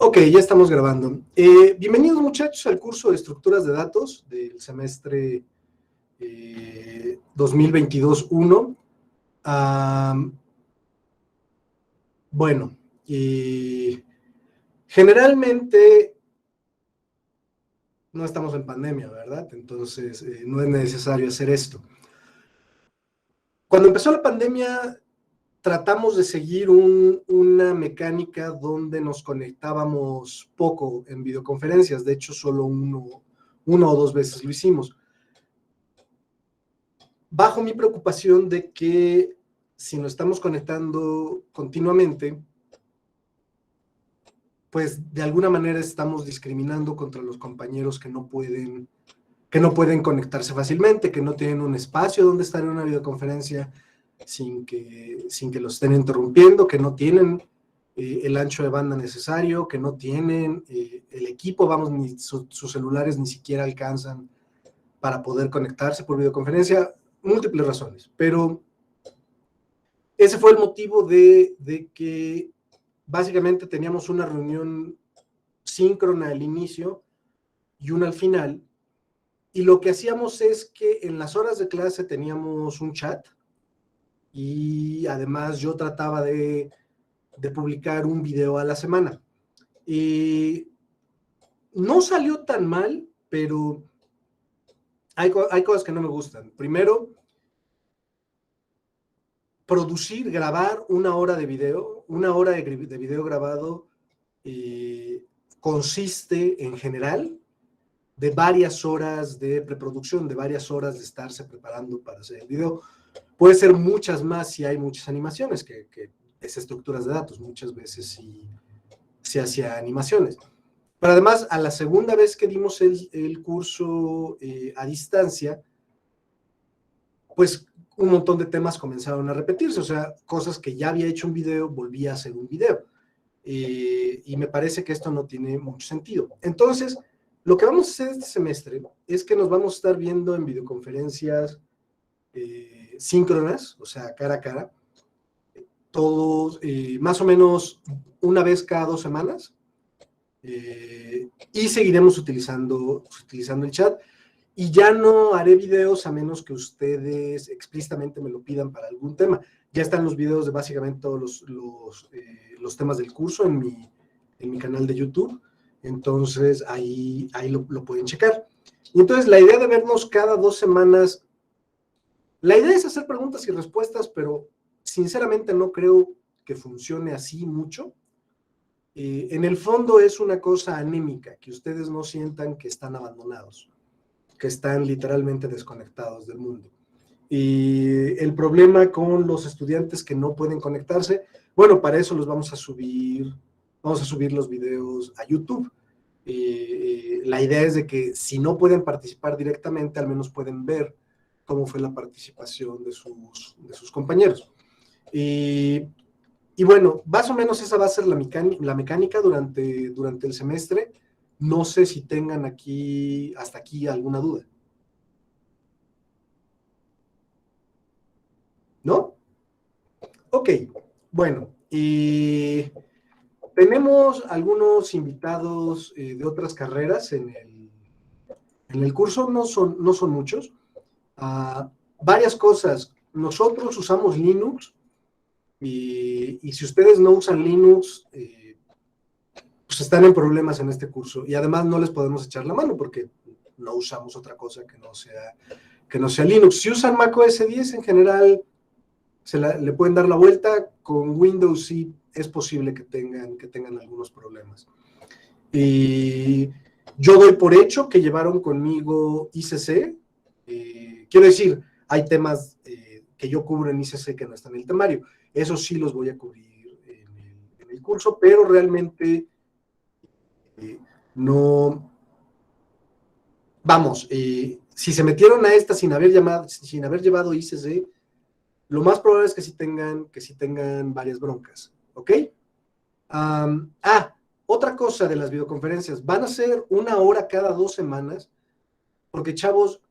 Ok, ya estamos grabando. Bienvenidos muchachos al curso de estructuras de datos del semestre 2022-1. Bueno, generalmente no estamos en pandemia, ¿verdad? Entonces no es necesario hacer esto. Cuando empezó la pandemia, tratamos de seguir una mecánica donde nos conectábamos poco en videoconferencias. De hecho, solo uno o dos veces lo hicimos. Bajo mi preocupación de que si nos estamos conectando continuamente, pues de alguna manera estamos discriminando contra los compañeros que no pueden conectarse fácilmente, que no tienen un espacio donde estar en una videoconferencia sin que los estén interrumpiendo, que no tienen el ancho de banda necesario, que no tienen el equipo, vamos, ni sus celulares ni siquiera alcanzan para poder conectarse por videoconferencia, múltiples razones, pero ese fue el motivo de que básicamente teníamos una reunión síncrona al inicio y una al final, y lo que hacíamos es que en las horas de clase teníamos un chat, y además yo trataba de publicar un video a la semana. Y no salió tan mal, pero hay cosas que no me gustan. Primero, grabar una hora de video, grabado, consiste en general de varias horas de preproducción, de varias horas de estarse preparando para hacer el video. Puede ser muchas más si hay muchas animaciones, que es estructuras de datos, muchas veces sí se hacía animaciones. Pero además, a la segunda vez que dimos el curso a distancia, pues un montón de temas comenzaron a repetirse, o sea, cosas que ya había hecho un video, volví a hacer un video. Y me parece que esto no tiene mucho sentido. Entonces, lo que vamos a hacer este semestre es que nos vamos a estar viendo en videoconferencias síncronas, o sea, cara a cara, todos más o menos una vez cada 2 semanas, y seguiremos utilizando el chat, y ya no haré videos a menos que ustedes explícitamente me lo pidan para algún tema. Ya están los videos de básicamente todos los temas del curso en mi canal de YouTube, entonces ahí lo pueden checar. Y entonces la idea de vernos cada 2 semanas, la idea es hacer preguntas y respuestas, pero sinceramente no creo que funcione así mucho. En el fondo es una cosa anémica, que ustedes no sientan que están abandonados, que están literalmente desconectados del mundo. Y el problema con los estudiantes que no pueden conectarse, bueno, para eso los vamos a subir los videos a YouTube. La idea es de que si no pueden participar directamente, al menos pueden ver cómo fue la participación de sus compañeros. Y bueno, más o menos esa va a ser la mecánica durante el semestre. No sé si tengan hasta aquí alguna duda. ¿No? Ok, bueno, y tenemos algunos invitados de otras carreras en el curso, no son muchos. Varias cosas. Nosotros usamos Linux, y si ustedes no usan Linux, pues están en problemas en este curso, y además no les podemos echar la mano porque no usamos otra cosa que no sea Linux. Si usan macOS 10 en general, le pueden dar la vuelta. Con Windows sí es posible que tengan algunos problemas. Y yo doy por hecho que llevaron conmigo ICC. Quiero decir, hay temas que yo cubro en ICC que no están en el temario. Eso sí los voy a cubrir en el curso, pero realmente no. Vamos, si se metieron a esta sin haber llevado ICC, lo más probable es que sí tengan varias broncas, ¿ok? Otra cosa de las videoconferencias, van a ser 1 hora cada 2 semanas, porque chavos,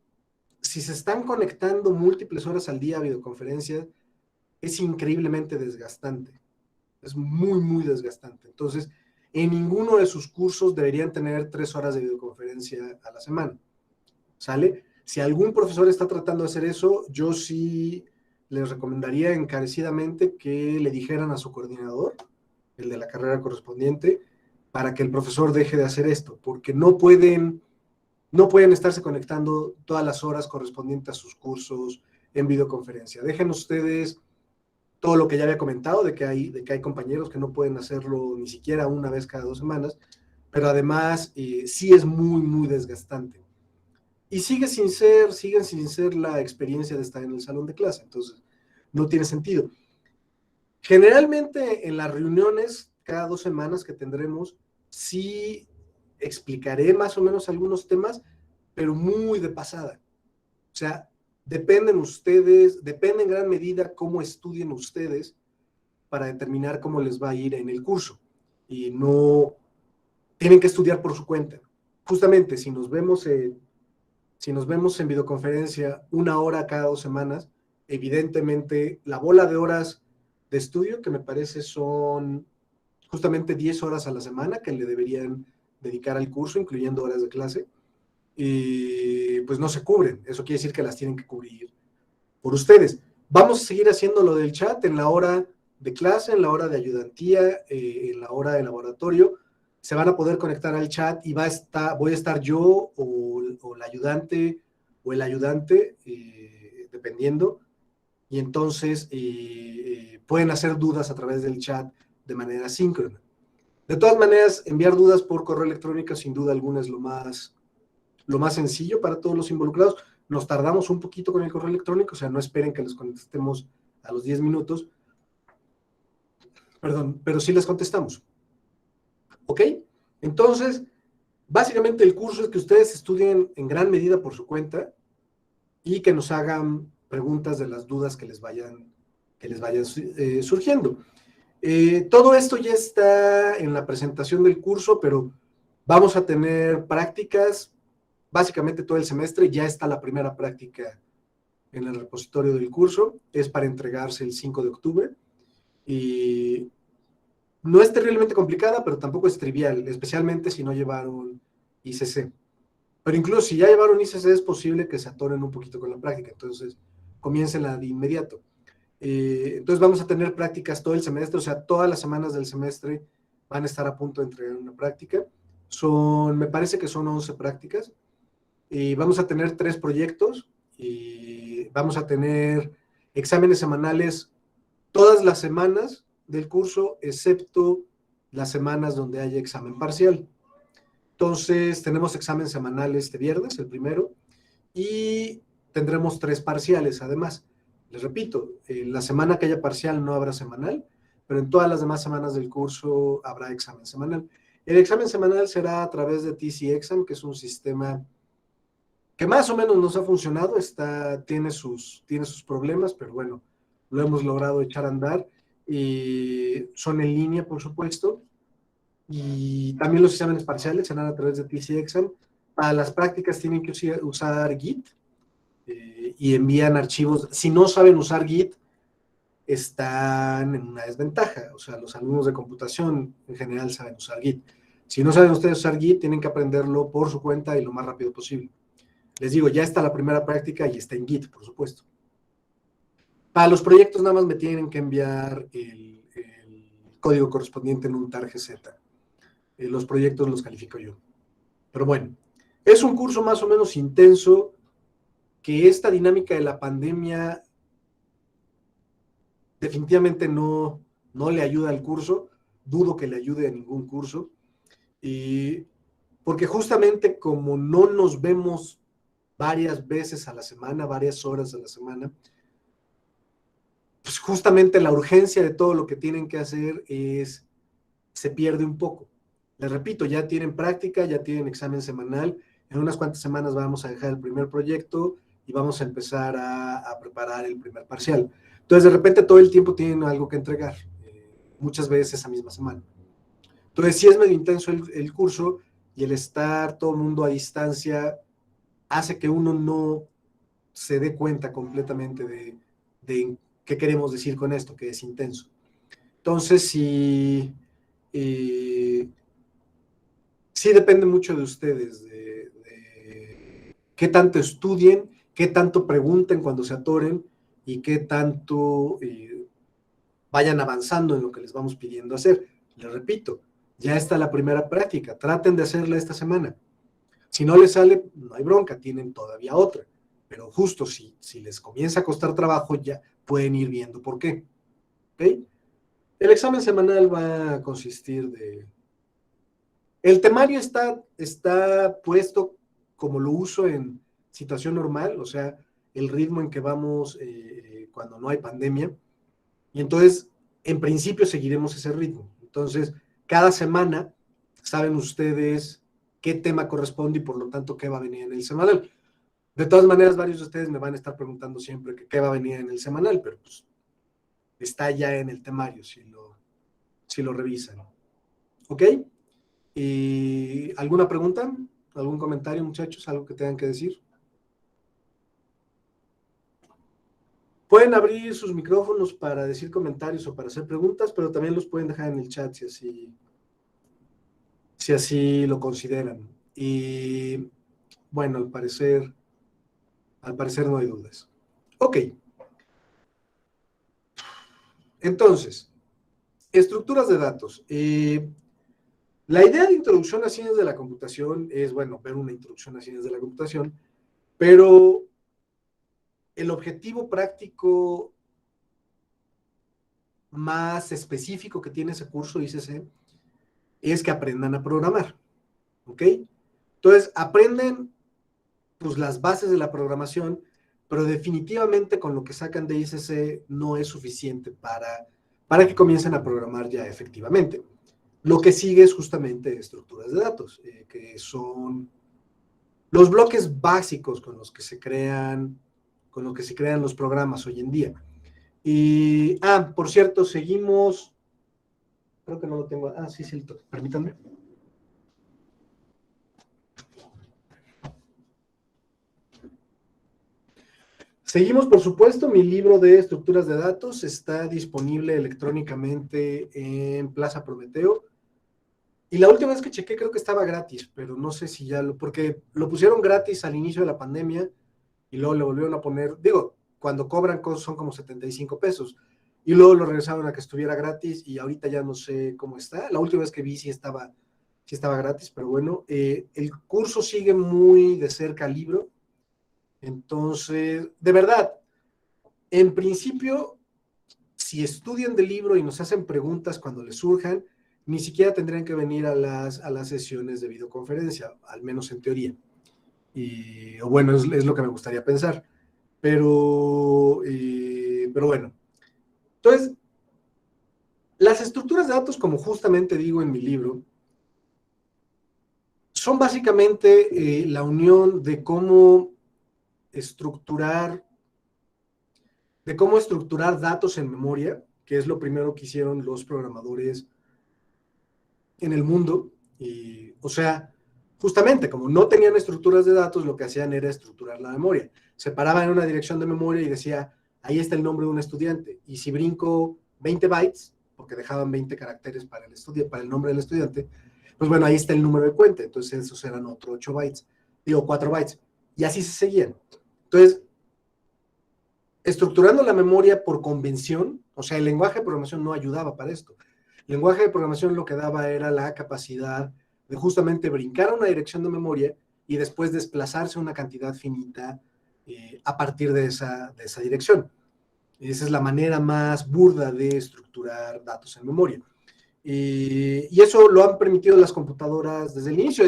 si se están conectando múltiples horas al día a videoconferencias, es increíblemente desgastante, es muy, muy desgastante. Entonces, en ninguno de sus cursos deberían tener 3 horas de videoconferencia a la semana, ¿sale? Si algún profesor está tratando de hacer eso, yo sí les recomendaría encarecidamente que le dijeran a su coordinador, el de la carrera correspondiente, para que el profesor deje de hacer esto, porque no pueden estarse conectando todas las horas correspondientes a sus cursos en videoconferencia. Dejen ustedes todo lo que ya había comentado, de que hay compañeros que no pueden hacerlo ni siquiera una vez cada 2 semanas, pero además sí es muy, muy desgastante. Y siguen sin ser la experiencia de estar en el salón de clase, entonces no tiene sentido. Generalmente en las reuniones, cada 2 semanas que tendremos, sí explicaré más o menos algunos temas, pero muy de pasada. O sea, depende en gran medida cómo estudien ustedes para determinar cómo les va a ir en el curso. Y no tienen que estudiar por su cuenta. Justamente, si nos vemos en videoconferencia 1 hora cada 2 semanas, evidentemente la bola de horas de estudio, que me parece son justamente 10 horas a la semana que le deberían dedicar al curso, incluyendo horas de clase, y pues no se cubren. Eso quiere decir que las tienen que cubrir por ustedes. Vamos a seguir haciendo lo del chat en la hora de clase, en la hora de ayudantía, en la hora de laboratorio. Se van a poder conectar al chat y voy a estar yo o la ayudante o el ayudante, dependiendo, y entonces pueden hacer dudas a través del chat de manera síncrona. De todas maneras, enviar dudas por correo electrónico sin duda alguna es lo más sencillo para todos los involucrados. Nos tardamos un poquito con el correo electrónico, o sea, no esperen que les contestemos a los 10 minutos, perdón, pero sí les contestamos. ¿Ok? Entonces, básicamente el curso es que ustedes estudien en gran medida por su cuenta y que nos hagan preguntas de las dudas que les vayan surgiendo. Todo esto ya está en la presentación del curso, pero vamos a tener prácticas básicamente todo el semestre. Ya está la primera práctica en el repositorio del curso, es para entregarse el 5 de octubre, y no es terriblemente complicada, pero tampoco es trivial, especialmente si no llevaron ICC. Pero incluso si ya llevaron ICC, es posible que se atoren un poquito con la práctica, entonces comiéncenla de inmediato. Entonces vamos a tener prácticas todo el semestre, o sea, todas las semanas del semestre van a estar a punto de entregar una práctica. Me parece que son 11 prácticas, y vamos a tener 3 proyectos, y vamos a tener exámenes semanales todas las semanas del curso, excepto las semanas donde haya examen parcial. Entonces, tenemos examen semanal este viernes, el primero, y tendremos 3 parciales además. Les repito, la semana que haya parcial no habrá semanal, pero en todas las demás semanas del curso habrá examen semanal. El examen semanal será a través de TC Exam, que es un sistema que más o menos nos ha funcionado, tiene sus problemas, pero bueno, lo hemos logrado echar a andar, y son en línea, por supuesto, y también los exámenes parciales serán a través de TC Exam. Para las prácticas tienen que usar Git, y envían archivos. Si no saben usar Git, están en una desventaja, o sea, los alumnos de computación en general saben usar Git. Si no saben ustedes usar Git, tienen que aprenderlo por su cuenta y lo más rápido posible. Les digo, ya está la primera práctica y está en Git, por supuesto. Para los proyectos nada más me tienen que enviar el código correspondiente en un targz. Los proyectos los califico yo. Pero bueno, es un curso más o menos intenso, que esta dinámica de la pandemia definitivamente no le ayuda al curso. Dudo que le ayude a ningún curso. Y porque justamente como no nos vemos varias veces a la semana, varias horas a la semana, pues justamente la urgencia de todo lo que tienen que hacer se pierde un poco. Les repito, ya tienen práctica, ya tienen examen semanal, en unas cuantas semanas vamos a dejar el primer proyecto y vamos a empezar a preparar el primer parcial. Entonces, de repente, todo el tiempo tienen algo que entregar, muchas veces esa misma semana. Entonces, sí es medio intenso el curso, y el estar todo el mundo a distancia hace que uno no se dé cuenta completamente de qué queremos decir con esto, que es intenso. Entonces, si sí depende mucho de ustedes, de qué tanto estudien, qué tanto pregunten cuando se atoren y qué tanto vayan avanzando en lo que les vamos pidiendo hacer. Les repito, ya está la primera práctica, traten de hacerla esta semana. Si no les sale, no hay bronca, tienen todavía otra. Pero justo si les comienza a costar trabajo, ya pueden ir viendo por qué. ¿Okay? El examen semanal va a consistir de... El temario está puesto como lo uso en situación normal, o sea, el ritmo en que vamos cuando no hay pandemia. Y entonces, en principio, seguiremos ese ritmo. Entonces, cada semana saben ustedes qué tema corresponde y por lo tanto qué va a venir en el semanal. De todas maneras, varios de ustedes me van a estar preguntando siempre que qué va a venir en el semanal, pero pues está ya en el temario si lo revisan. ¿Ok? ¿Y alguna pregunta? ¿Algún comentario, muchachos? ¿Algo que tengan que decir? Pueden abrir sus micrófonos para decir comentarios o para hacer preguntas, pero también los pueden dejar en el chat si así lo consideran. Y bueno, al parecer no hay dudas. Ok, entonces, estructuras de datos. La idea de introducción a ciencias de la computación es, bueno, ver una introducción a ciencias de la computación, pero el objetivo práctico más específico que tiene ese curso ICC es que aprendan a programar, ¿ok? Entonces, aprenden pues las bases de la programación, pero definitivamente con lo que sacan de ICC no es suficiente para que comiencen a programar ya efectivamente. Lo que sigue es justamente estructuras de datos, que son los bloques básicos con los que se crean los programas hoy en día. Y, por cierto, seguimos, creo que no lo tengo, sí, permítanme. Seguimos, por supuesto, mi libro de estructuras de datos está disponible electrónicamente en Plaza Prometeo. Y la última vez que chequé creo que estaba gratis, pero no sé si porque lo pusieron gratis al inicio de la pandemia y luego le volvieron a poner, digo, cuando cobran cosas son como 75 pesos. Y luego lo regresaron a que estuviera gratis y ahorita ya no sé cómo está. La última vez que vi sí estaba gratis, pero bueno, el curso sigue muy de cerca al libro. Entonces, de verdad, en principio, si estudian del libro y nos hacen preguntas cuando les surjan, ni siquiera tendrían que venir a las sesiones de videoconferencia, al menos en teoría. O bueno, es lo que me gustaría pensar. Pero bueno. Entonces, las estructuras de datos, como justamente digo en mi libro, son básicamente la unión de cómo estructurar datos en memoria, que es lo primero que hicieron los programadores en el mundo. O sea, justamente como no tenían estructuras de datos, lo que hacían era estructurar la memoria. Se paraban en una dirección de memoria y decía, ahí está el nombre de un estudiante. Y si brinco 20 bytes, porque dejaban 20 caracteres para el nombre del estudiante, pues bueno, ahí está el número de cuenta. Entonces esos eran otros 8 bytes, 4 bytes. Y así se seguían. Entonces, estructurando la memoria por convención, o sea, el lenguaje de programación no ayudaba para esto. El lenguaje de programación lo que daba era la capacidad de justamente brincar a una dirección de memoria y después desplazarse una cantidad finita a partir de esa dirección. Esa es la manera más burda de estructurar datos en memoria. Y eso lo han permitido las computadoras desde el inicio.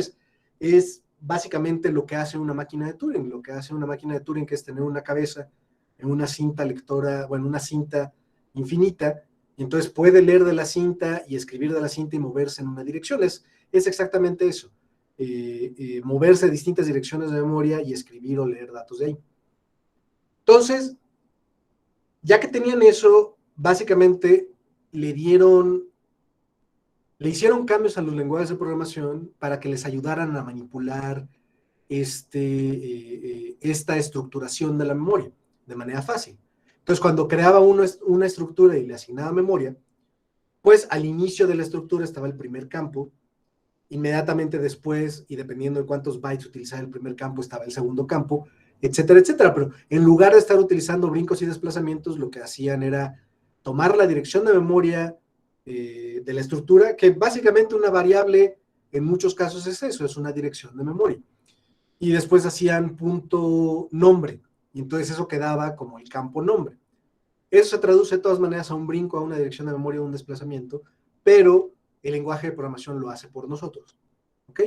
Es básicamente lo que hace una máquina de Turing. Lo que hace una máquina de Turing, que es tener una cabeza en una cinta lectora, bueno, una cinta infinita, y entonces puede leer de la cinta y escribir de la cinta y moverse en una dirección. Es exactamente eso. Moverse a distintas direcciones de memoria y escribir o leer datos de ahí. Entonces, ya que tenían eso, básicamente le hicieron cambios a los lenguajes de programación para que les ayudaran a manipular esta estructuración de la memoria de manera fácil. Entonces, cuando creaba una estructura y le asignaba memoria, pues al inicio de la estructura estaba el primer campo inmediatamente después, y dependiendo de cuántos bytes utilizaba el primer campo, estaba el segundo campo, etcétera, etcétera. Pero en lugar de estar utilizando brincos y desplazamientos, lo que hacían era tomar la dirección de memoria de la estructura, que básicamente una variable en muchos casos es eso, es una dirección de memoria. Y después hacían punto nombre, y entonces eso quedaba como el campo nombre. Eso se traduce de todas maneras a un brinco, a una dirección de memoria, a un desplazamiento, pero el lenguaje de programación lo hace por nosotros. ¿Ok?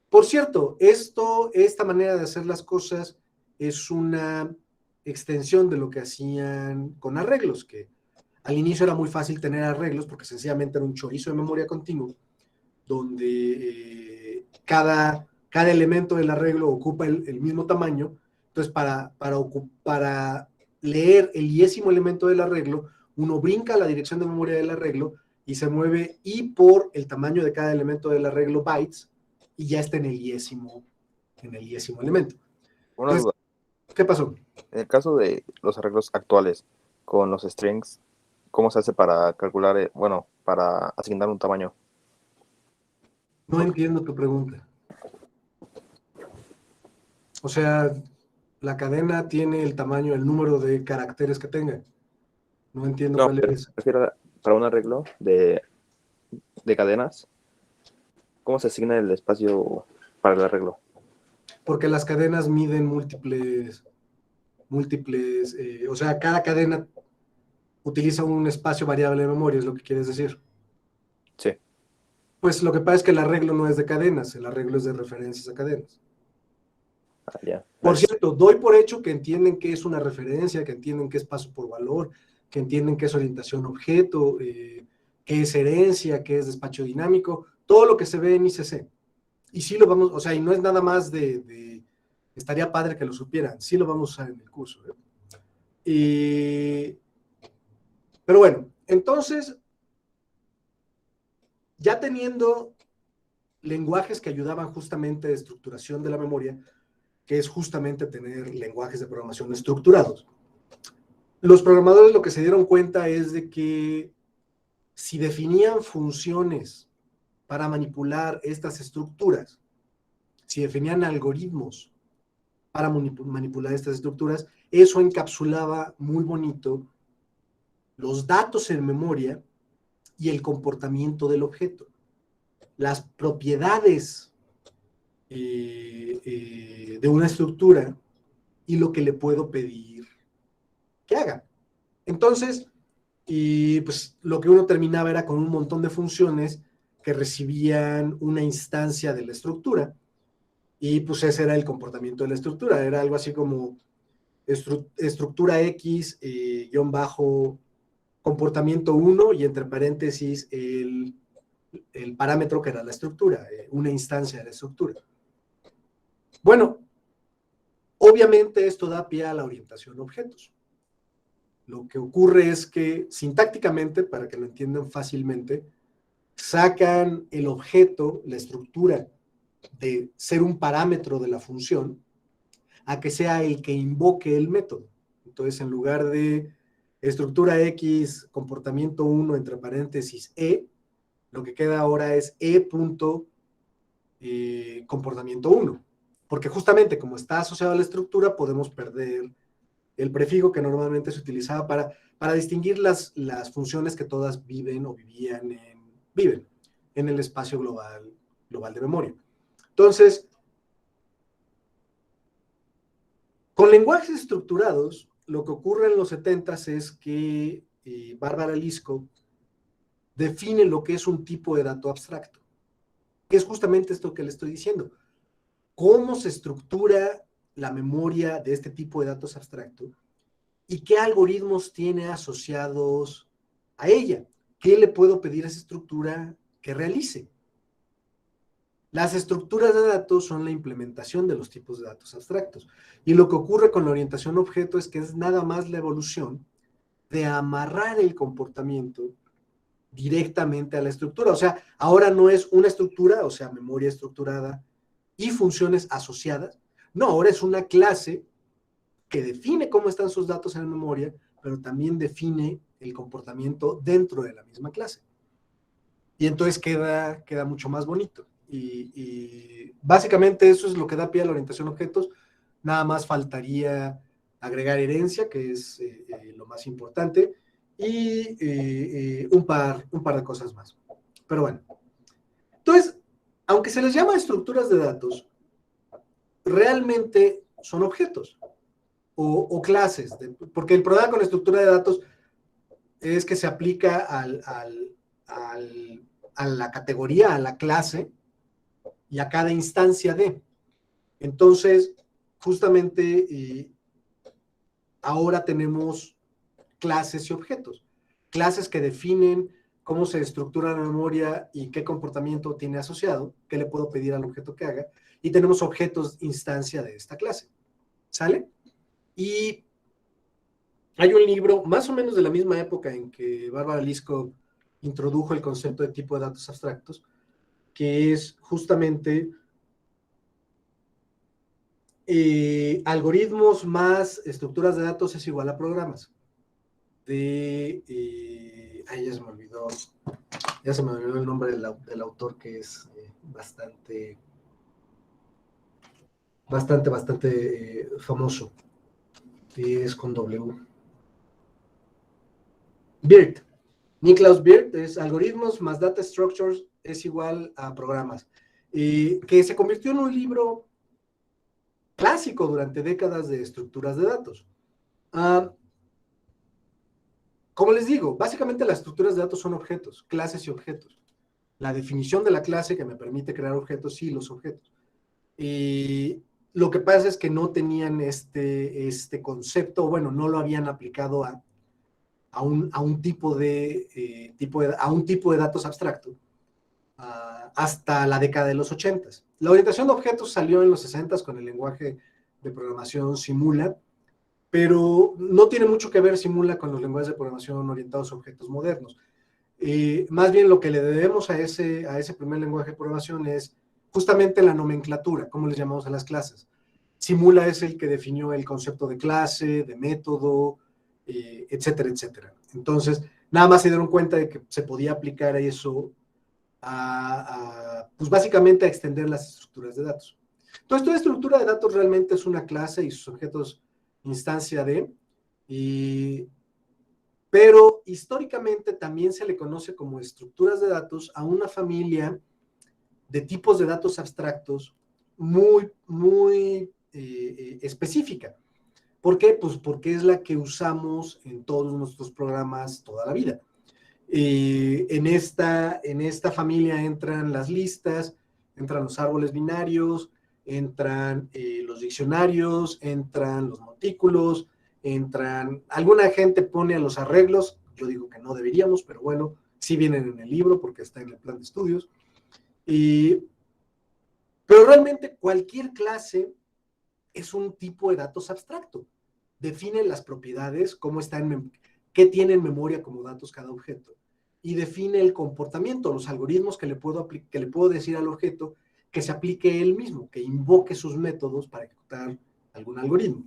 Por cierto, esta manera de hacer las cosas es una extensión de lo que hacían con arreglos, que al inicio era muy fácil tener arreglos porque sencillamente era un chorizo de memoria continuo, donde cada elemento del arreglo ocupa el mismo tamaño. Entonces, para leer el 10º elemento del arreglo, uno brinca la dirección de memoria del arreglo y se mueve y por el tamaño de cada elemento del arreglo bytes, y ya está en el 10º elemento. Una Entonces, duda. ¿qué pasó? En el caso de los arreglos actuales con los strings, ¿cómo se hace para calcular, para asignar un tamaño? No entiendo tu pregunta. O sea, la cadena tiene el tamaño, el número de caracteres que tenga. No entiendo No, cuál pero es. prefiero para un arreglo de cadenas, ¿cómo se asigna el espacio para el arreglo? Porque las cadenas miden o sea, cada cadena utiliza un espacio variable de memoria, es lo que quieres decir. Sí. Pues lo que pasa es que el arreglo no es de cadenas, el arreglo es de referencias a cadenas. Ya. Por Gracias. cierto, doy por hecho que entienden qué es una referencia, que entienden qué es paso por valor, que entienden qué es orientación objeto, qué es herencia, qué es despacho dinámico, todo lo que se ve en ICC. Y sí lo vamos, o sea, y no es nada más estaría padre que lo supieran, sí lo vamos a usar en el curso. Pero bueno, entonces, ya teniendo lenguajes que ayudaban justamente a estructuración de la memoria, que es justamente tener lenguajes de programación estructurados, los programadores lo que se dieron cuenta es de que si definían funciones para manipular estas estructuras, si definían algoritmos para manipular estas estructuras, eso encapsulaba muy bonito los datos en memoria y el comportamiento del objeto, las propiedades de una estructura y lo que le puedo pedir que haga. Entonces, pues lo que uno terminaba era con un montón de funciones que recibían una instancia de la estructura, y pues ese era el comportamiento de la estructura, era algo así como estructura X, guión bajo, comportamiento 1, y entre paréntesis el parámetro que era la estructura, una instancia de la estructura. Bueno, obviamente esto da pie a la orientación a objetos. Lo que ocurre es que sintácticamente, para que lo entiendan fácilmente, sacan el objeto, la estructura, de ser un parámetro de la función a que sea el que invoque el método. Entonces, en lugar de estructura X, comportamiento 1, entre paréntesis, lo que queda ahora es comportamiento 1. Porque justamente como está asociado a la estructura, podemos perder el prefijo que normalmente se utilizaba para distinguir las funciones que todas viven o viven en el espacio global de memoria. Entonces, con lenguajes estructurados, lo que ocurre en los 70s es que Bárbara Liskov define lo que es un tipo de dato abstracto, que es justamente esto que le estoy diciendo. ¿Cómo se estructura la memoria de este tipo de datos abstractos y qué algoritmos tiene asociados a ella? ¿Qué le puedo pedir a esa estructura que realice? Las estructuras de datos son la implementación de los tipos de datos abstractos. Y lo que ocurre con la orientación a objeto es que es nada más la evolución de amarrar el comportamiento directamente a la estructura. O sea, ahora no es una estructura, o sea, memoria estructurada y funciones asociadas. No, ahora es una clase que define cómo están sus datos en memoria, pero también define el comportamiento dentro de la misma clase. Y entonces queda mucho más bonito. y básicamente eso es lo que da pie a la orientación a objetos. Nada más faltaría agregar herencia, que es lo más importante, y un par de cosas más. Pero bueno, entonces, aunque se les llama estructuras de datos, realmente son objetos o clases, porque el problema con la estructura de datos es que se aplica a la categoría, a la clase y a cada instancia de. Entonces, justamente ahora tenemos clases y objetos. Clases que definen cómo se estructura la memoria y qué comportamiento tiene asociado, qué le puedo pedir al objeto que haga, y tenemos objetos instancia de esta clase. ¿Sale? Y hay un libro, más o menos de la misma época en que Barbara Liskov introdujo el concepto de tipo de datos abstractos, que es justamente algoritmos más estructuras de datos es igual a programas. Ay, ya se me olvidó el nombre del autor, que es bastante famoso, que es con W. Bird. Niklaus Bird es algoritmos más data structures es igual a programas, que se convirtió en un libro clásico durante décadas de estructuras de datos. Como les digo, básicamente las estructuras de datos son objetos, clases y objetos. La definición de la clase que me permite crear objetos y los objetos. Lo que pasa es que no tenían este concepto, bueno, no lo habían aplicado a un tipo de datos abstracto hasta la década de los 80. La orientación de objetos salió en los 60 con el lenguaje de programación Simula, pero no tiene mucho que ver Simula con los lenguajes de programación orientados a objetos modernos. Más bien lo que le debemos a ese primer lenguaje de programación es justamente la nomenclatura, cómo les llamamos a las clases. Simula es el que definió el concepto de clase, de método, etcétera, etcétera. Entonces, nada más se dieron cuenta de que se podía aplicar eso pues básicamente a extender las estructuras de datos. Entonces, toda estructura de datos realmente es una clase y sus objetos instancia de, pero históricamente también se le conoce como estructuras de datos a una familia de tipos de datos abstractos muy específica. ¿Por qué? Pues porque es la que usamos en todos nuestros programas toda la vida. En esta familia entran las listas, entran los árboles binarios, entran los diccionarios, entran los montículos, alguna gente pone a los arreglos, yo digo que no deberíamos, pero bueno, sí vienen en el libro porque está en el plan de estudios. Pero realmente cualquier clase es un tipo de datos abstracto. Define las propiedades, qué tiene en memoria como datos cada objeto, y define el comportamiento, los algoritmos que le puedo decir al objeto que se aplique él mismo, que invoque sus métodos para ejecutar algún algoritmo.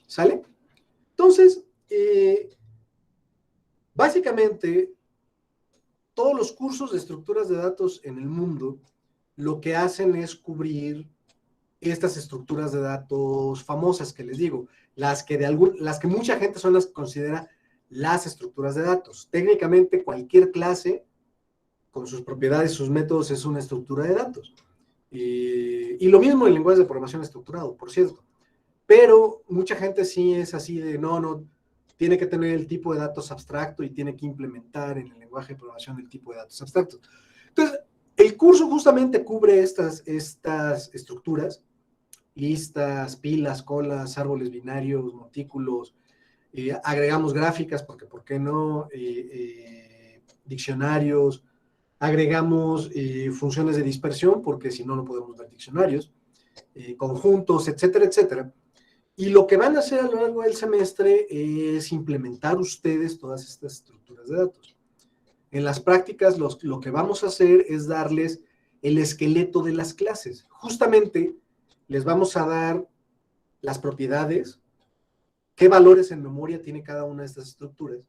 ¿Sale? Entonces, básicamente, todos los cursos de estructuras de datos en el mundo lo que hacen es cubrir estas estructuras de datos famosas que les digo, las que mucha gente son las que considera las estructuras de datos. Técnicamente, cualquier clase con sus propiedades, sus métodos, es una estructura de datos. Y lo mismo en lenguajes de programación estructurado, por cierto. Pero mucha gente sí es así de, no, tiene que tener el tipo de datos abstracto y tiene que implementar en el lenguaje de programación el tipo de datos abstractos. Entonces, el curso justamente cubre estas estructuras, listas, pilas, colas, árboles binarios, montículos, agregamos gráficas, porque ¿por qué no? Diccionarios, agregamos funciones de dispersión, porque si no, no podemos ver diccionarios, conjuntos, etcétera, etcétera. Y lo que van a hacer a lo largo del semestre es implementar ustedes todas estas estructuras de datos. En las prácticas, lo que vamos a hacer es darles el esqueleto de las clases. Justamente les vamos a dar las propiedades, qué valores en memoria tiene cada una de estas estructuras,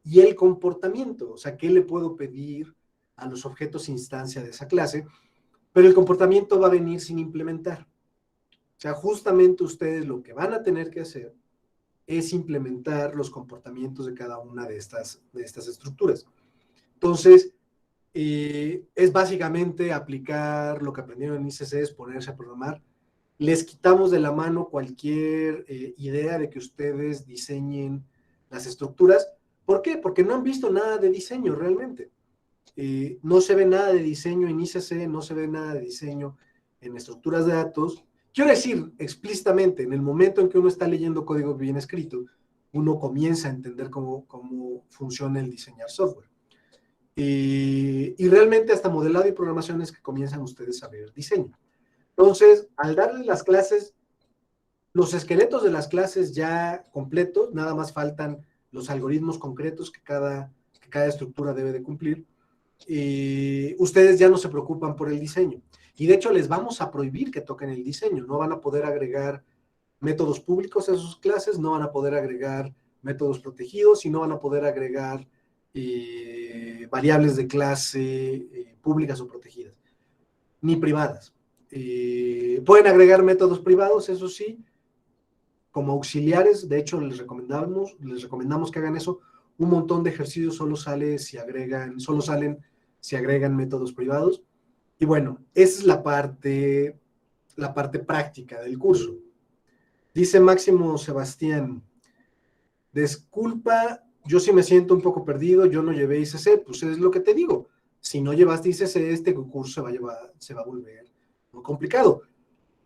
y el comportamiento, o sea, qué le puedo pedir a los objetos instancia de esa clase, pero el comportamiento va a venir sin implementar. O sea, justamente ustedes lo que van a tener que hacer es implementar los comportamientos de cada una de estas estructuras. Entonces, es básicamente aplicar lo que aprendieron en ICC, es ponerse a programar. Les quitamos de la mano cualquier idea de que ustedes diseñen las estructuras. ¿Por qué? Porque no han visto nada de diseño realmente. No se ve nada de diseño en ICC, no se ve nada de diseño en estructuras de datos. Quiero decir explícitamente, en el momento en que uno está leyendo código bien escrito, uno comienza a entender cómo funciona el diseñar software. Y realmente hasta modelado y programación es que comienzan ustedes a ver diseño. Entonces, al darles las clases, los esqueletos de las clases ya completos, nada más faltan los algoritmos concretos que cada estructura debe de cumplir. Ustedes ya no se preocupan por el diseño. Y de hecho les vamos a prohibir que toquen el diseño. No van a poder agregar métodos públicos a sus clases, no van a poder agregar métodos protegidos y no van a poder agregar variables de clase públicas o protegidas, ni privadas. Pueden agregar métodos privados, eso sí, como auxiliares. De hecho, les recomendamos que hagan eso. Un montón de ejercicios solo salen si agregan métodos privados. Y bueno, esa es la parte práctica del curso. Dice Máximo Sebastián, disculpa, yo sí me siento un poco perdido, yo no llevé ICC, pues es lo que te digo. Si no llevaste ICC, este curso se va a volver muy complicado.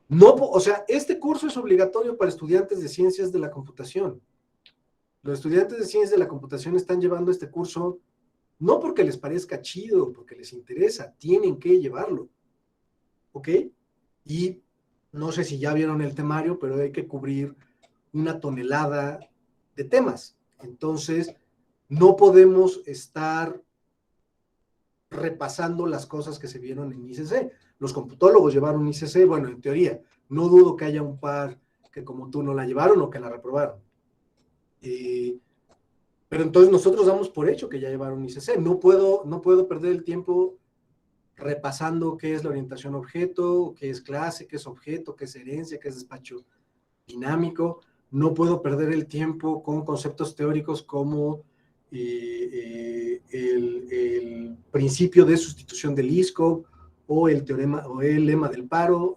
No, o sea, este curso es obligatorio para estudiantes de ciencias de la computación. Los estudiantes de ciencias de la computación están llevando este curso no porque les parezca chido, porque les interesa, tienen que llevarlo. ¿Ok? Y no sé si ya vieron el temario, pero hay que cubrir una tonelada de temas. Entonces, no podemos estar repasando las cosas que se vieron en ICC. Los computólogos llevaron ICC, bueno, en teoría, no dudo que haya un par que como tú no la llevaron o que la reprobaron. Pero entonces nosotros damos por hecho que ya llevaron ICC. No puedo perder el tiempo repasando qué es la orientación objeto, qué es clase, qué es objeto, qué es herencia, qué es despacho dinámico. No puedo perder el tiempo con conceptos teóricos como el principio de sustitución del ISCO o el teorema o el lema del paro.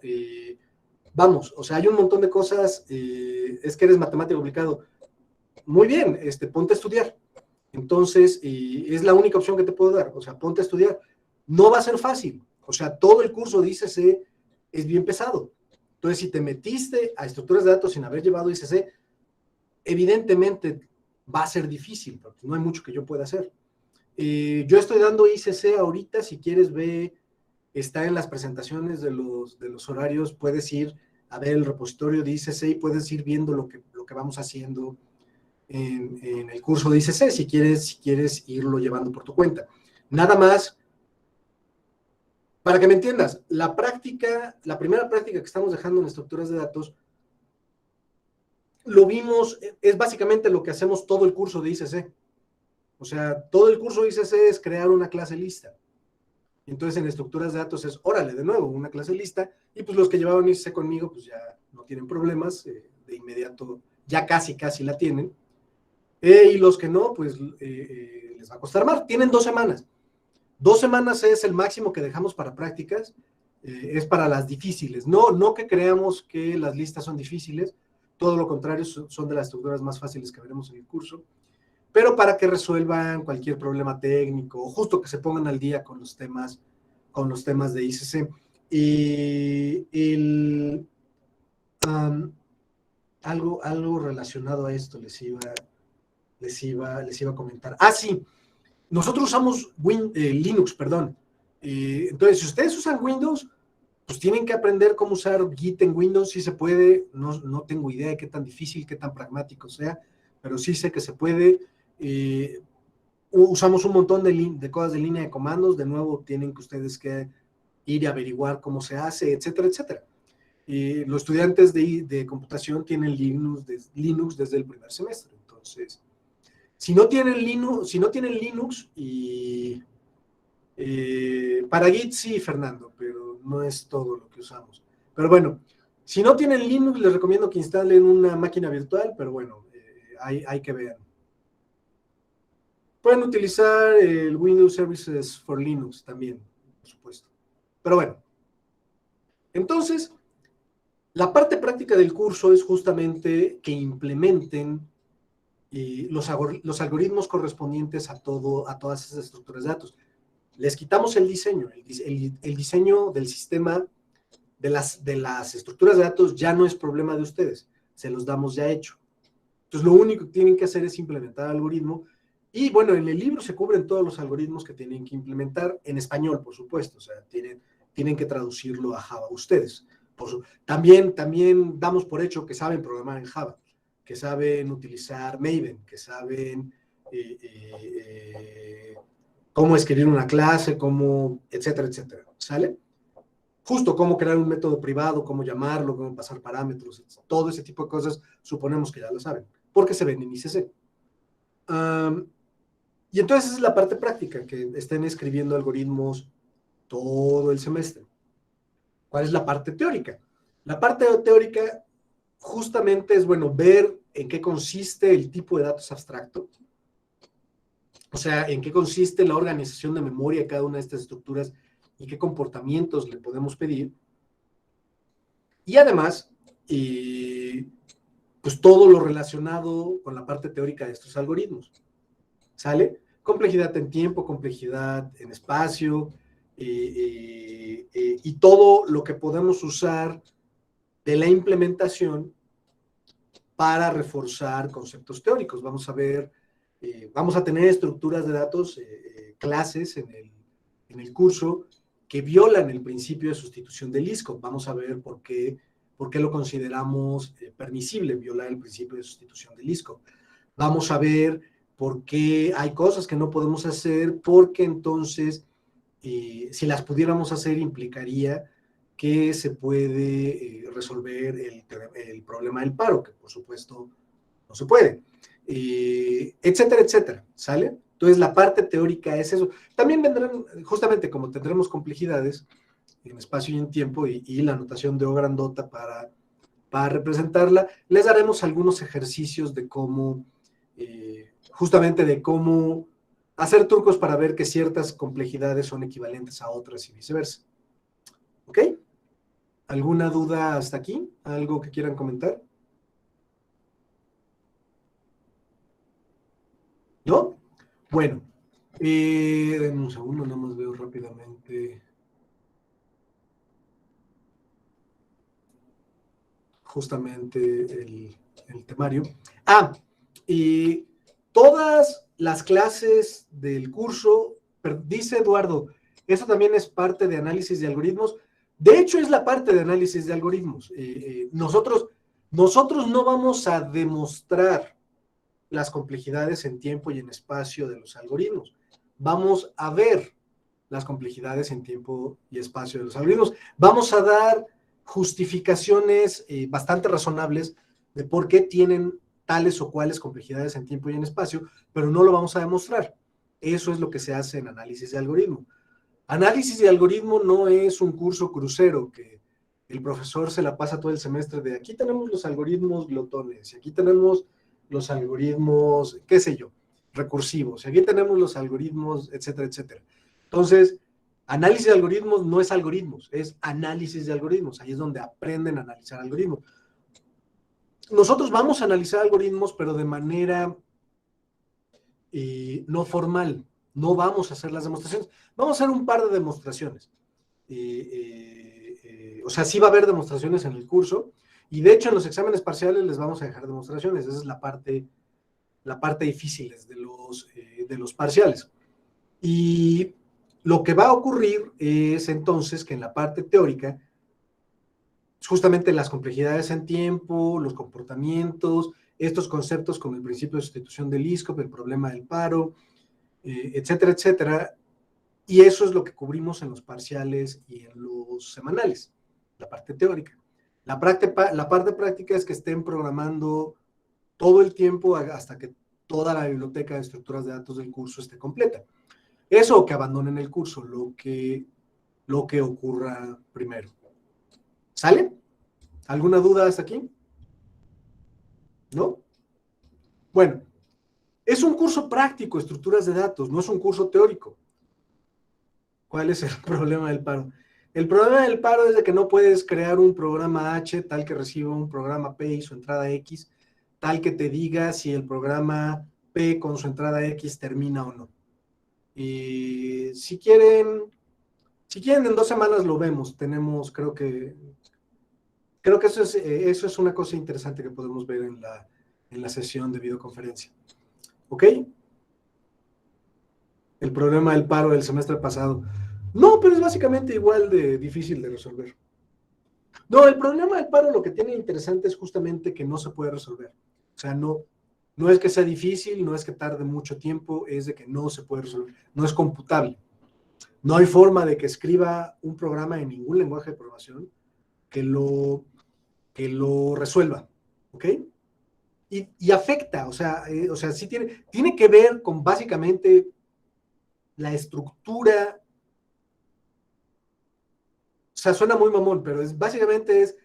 Vamos, o sea, hay un montón de cosas. Es que eres matemático aplicado. Muy bien, ponte a estudiar. Entonces, es la única opción que te puedo dar. O sea, ponte a estudiar. No va a ser fácil. O sea, todo el curso de ICC es bien pesado. Entonces, si te metiste a estructuras de datos sin haber llevado ICC, evidentemente va a ser difícil, porque no hay mucho que yo pueda hacer. Yo estoy dando ICC ahorita, si quieres ve, está en las presentaciones de los horarios, puedes ir a ver el repositorio de ICC y puedes ir viendo lo que vamos haciendo en el curso de ICC, si quieres irlo llevando por tu cuenta. Nada más, para que me entiendas, la primera práctica que estamos dejando en estructuras de datos, lo vimos, es básicamente lo que hacemos todo el curso de ICC. O sea, todo el curso de ICC es crear una clase lista. Entonces, en estructuras de datos es, órale, de nuevo, una clase lista, y pues los que llevaban ICC conmigo, pues ya no tienen problemas, de inmediato, ya casi la tienen. Y los que no, pues les va a costar más. Tienen 2 semanas. 2 semanas es el máximo que dejamos para prácticas, es para las difíciles. No que creamos que las listas son difíciles, todo lo contrario, son de las estructuras más fáciles que veremos en el curso, pero para que resuelvan cualquier problema técnico, o justo que se pongan al día con los temas de ICC. Y algo relacionado a esto les iba a comentar. Sí, nosotros usamos Linux, perdón. Entonces, si ustedes usan Windows, pues tienen que aprender cómo usar Git en Windows, sí se puede. No tengo idea de qué tan difícil, qué tan pragmático sea, pero sí sé que se puede. Usamos un montón de cosas de línea de comandos. De nuevo, tienen que ustedes que ir a averiguar cómo se hace, etcétera, etcétera. Los estudiantes de computación tienen Linux desde el primer semestre. Entonces, si no tienen Linux y para Git sí, Fernando, pero no es todo lo que usamos. Pero bueno, si no tienen Linux, les recomiendo que instalen una máquina virtual, pero bueno, hay que ver. Pueden utilizar el Windows Services for Linux también, por supuesto. Pero bueno, entonces, la parte práctica del curso es justamente que implementen los algoritmos correspondientes a todas esas estructuras de datos. Les quitamos el diseño, el diseño del sistema de las estructuras de datos ya no es problema de ustedes, se los damos ya hecho. Entonces, lo único que tienen que hacer es implementar el algoritmo. Y bueno, en el libro se cubren todos los algoritmos que tienen que implementar en español, por supuesto. O sea, tienen que traducirlo a Java ustedes. También damos por hecho que saben programar en Java, que saben utilizar Maven, que saben cómo escribir una clase, etcétera, etcétera. ¿Sale? Justo cómo crear un método privado, cómo llamarlo, cómo pasar parámetros, todo ese tipo de cosas, suponemos que ya lo saben, porque se ven en ICC. Y entonces esa es la parte práctica, que estén escribiendo algoritmos todo el semestre. ¿Cuál es la parte teórica? La parte teórica justamente es, bueno, ver en qué consiste el tipo de datos abstracto, o sea, en qué consiste la organización de memoria de cada una de estas estructuras y qué comportamientos le podemos pedir. Y además, pues todo lo relacionado con la parte teórica de estos algoritmos. ¿Sale? Complejidad en tiempo, complejidad en espacio, y todo lo que podemos usar de la implementación para reforzar conceptos teóricos. Vamos a ver, vamos a tener estructuras de datos, clases en el curso que violan el principio de sustitución del ISCO. Vamos a ver por qué lo consideramos permisible violar el principio de sustitución del ISCO. Vamos a ver por qué hay cosas que no podemos hacer, porque entonces, si las pudiéramos hacer, implicaría que se puede resolver el problema del paro, que por supuesto no se puede, etcétera, etcétera, ¿sale? Entonces, la parte teórica es eso. También vendrán, justamente como tendremos complejidades en espacio y en tiempo, y la notación de O grandota para representarla, les daremos algunos ejercicios de cómo, justamente de cómo hacer trucos para ver que ciertas complejidades son equivalentes a otras y viceversa. ¿Ok? ¿Alguna duda hasta aquí? ¿Algo que quieran comentar? ¿No? Bueno, denme un segundo, nada más veo rápidamente. Justamente el temario. Y todas las clases del curso, dice Eduardo, eso también es parte de análisis de algoritmos. De hecho, es la parte de análisis de algoritmos. Nosotros no vamos a demostrar las complejidades en tiempo y en espacio de los algoritmos. Vamos a ver las complejidades en tiempo y espacio de los algoritmos. Vamos a dar justificaciones bastante razonables de por qué tienen tales o cuales complejidades en tiempo y en espacio, pero no lo vamos a demostrar. Eso es lo que se hace en análisis de algoritmo. Análisis de algoritmo no es un curso crucero que el profesor se la pasa todo el semestre de aquí tenemos los algoritmos glotones, y aquí tenemos los algoritmos, qué sé yo, recursivos, y aquí tenemos los algoritmos, etcétera, etcétera. Entonces, análisis de algoritmos no es algoritmos, es análisis de algoritmos. Ahí es donde aprenden a analizar algoritmos. Nosotros vamos a analizar algoritmos, pero de manera no formal. No vamos a hacer las demostraciones. Vamos a hacer un par de demostraciones. O sea, sí va a haber demostraciones en el curso. Y de hecho, en los exámenes parciales les vamos a dejar demostraciones. Esa es la parte difícil de los parciales. Y lo que va a ocurrir es entonces que en la parte teórica, justamente las complejidades en tiempo, los comportamientos, estos conceptos como el principio de sustitución del ISCOP, el problema del paro, etcétera, etcétera, y eso es lo que cubrimos en los parciales y en los semanales, la parte teórica. La parte práctica es que estén programando todo el tiempo hasta que toda la biblioteca de estructuras de datos del curso esté completa. Eso o que abandonen el curso. Lo que lo que ocurra primero. ¿Sale? ¿Alguna duda hasta aquí? ¿No? Bueno, es un curso práctico, estructuras de datos, no es un curso teórico. ¿Cuál es el problema del paro? El problema del paro es de que no puedes crear un programa H tal que reciba un programa P y su entrada X, tal que te diga si el programa P con su entrada X termina o no. Y si quieren en 2 semanas lo vemos. Tenemos, creo que eso es una cosa interesante que podemos ver en la sesión de videoconferencia. ¿Ok? El problema del paro del semestre pasado. No, pero es básicamente igual de difícil de resolver. No, el problema del paro lo que tiene interesante es justamente que no se puede resolver. O sea, no es que sea difícil, no es que tarde mucho tiempo, es de que no se puede resolver. No es computable. No hay forma de que escriba un programa en ningún lenguaje de programación que lo resuelva. ¿Ok? Y afecta, o sea, sí tiene que ver con básicamente la estructura. O sea, suena muy mamón, pero básicamente